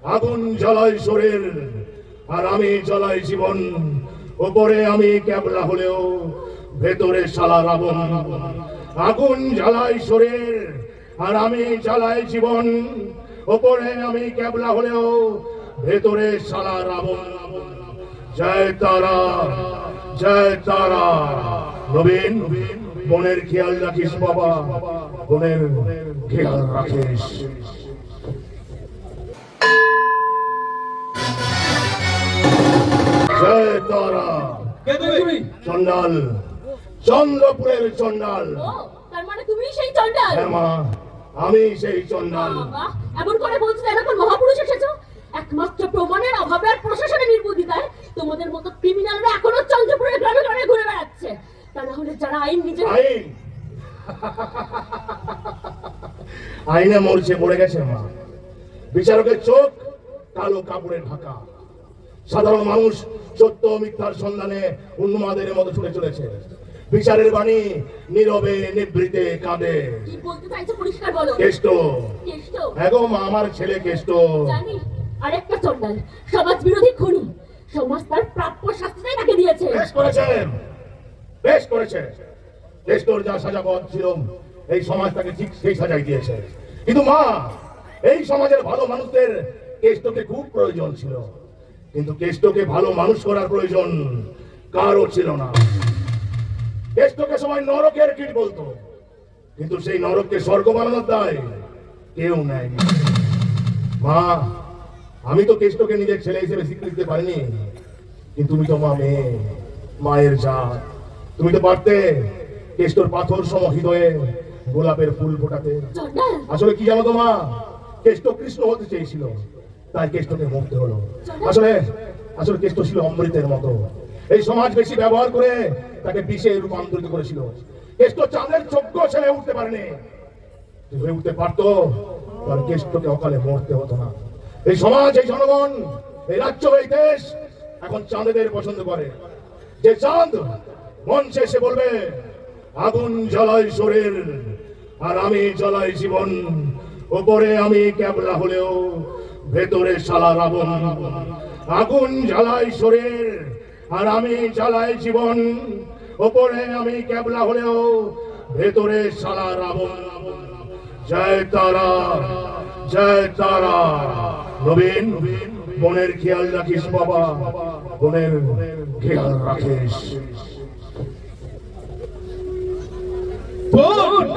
আগুন জ্বালায় শরীর আর আমি জ্বালাই জীবন। ওপরে আমি ক্যাবলা হলেও ভেতরে শালা রাবণ। আগুন জ্বালাই শরীর আর আমি জ্বালাই জীবন। ওপরে আমি ক্যাবলা হলেও ভেতরে শালা রাবণ। জয় তারা, জয় তারা। নবীন, বোনের খেয়াল রাখিস বাবা, বোনের খেয়াল রাখিস। জয় তারা। চন্ডাল, চন্দ্রপুরের চন্ডাল। তার মানে তুমি সেই চন্ডাল? হ্যাঁ মা, আমি সেই চন্ডাল। এমন করে বলছো এখন মহাপুরুষ এসেছো? একমাত্র প্রমাণের অভাবে আর প্রশাসনের নির্বুদ্ধিতায় তোমাদের মতো ক্রিমিনালরা এখনো চন্দ্রপুরের গ্রামে গ্রামে ঘুরে বেড়াচ্ছে। তা না হলে যারা আইন নিজে আইন আইনে মরছে পড়ে গেছে মা। বিচারকের চোখ কালো কাপড়ে ঢাকা। সাধারণ মানুষ সত্য মিথ্যার সন্ধানে উন্মাদের মতো ছুটে চলেছে। বিচারের বাণী নীরবে নিভৃতে কাঁদে। কি বলতে চাইছো পরিষ্কার বলো। কেষ্ট, কেষ্ট? হ্যাঁ গো মা, আমার ছেলে কেষ্ট। জানি, আরেকটা চন্ডাল, সমাজ বিরোধী খুনি। সমাজ তার প্রাপ্য শাস্তিটাই তাকে দিয়েছে। বেশ করেছে, বেশ করেছে। কেষ্টর যা সাজা পথ ছিল এই সমাজ তাকে ঠিক সেই সাজাই দিয়েছে। কিন্তু মা, এই সমাজের ভালো মানুষদের কেষ্টকে খুব প্রয়োজন ছিল, কিন্তু কেষ্টকে ভালো মানুষ করার প্রয়োজন কারও ছিল না। কেষ্টকে সবাই নরকের কীট বলতো, কিন্তু সেই নরককে স্বর্গ বানানোর দায় কেউ নেয়নি। মা, আমি তো কেষ্টকে নিজের ছেলে হিসেবে স্বীকৃতি দিতে পারিনি, কিন্তু তুমি তো মা মেয়ে, মায়ের জাত। তুমি তো পারতে কেষ্টর পাথর সম হৃদয়ে গোলাপের ফুল ফোটাতে। আসলে কি জানো তো মা, কেষ্ট কৃষ্ণ হতে চেয়েছিল, তাই কেষ্টকে মরতে হলো। আসলে আসলে কেষ্ট ছিল অমৃতের মতো। এই সমাজ বেশি ব্যবহার করে তাকে বিষে রূপান্তরিত করেছিল। কেষ্ট চাঁদের যোগ্য ছেলে উঠতে পারেনি। হয়ে উঠতে পারতো, তাহলে কেষ্টকে অকালে মরতে হতো না। এই সমাজ, এই জনগণ, এই রাজ্য, এই দেশ এখন চাঁদেদের পছন্দ করে। যে চাঁদ মঞ্চে এসে বলবে আগুন জ্বালাই শরীর আর আমি জ্বালাই জীবন। ওপরে আমি ক্যাবলা হলেও ভেতরে শালা রাবণ। আগুন জ্বালাই শরীর আর আমি জ্বালাই জীবন। ওপরে আমি ক্যাবলা হলেও ভেতরে শালা রাবণ। জয় তারা, জয় তারা। নবীন, বোনের খেয়াল রাখিস বাবা, বোনের খেয়াল রাখিস। বোন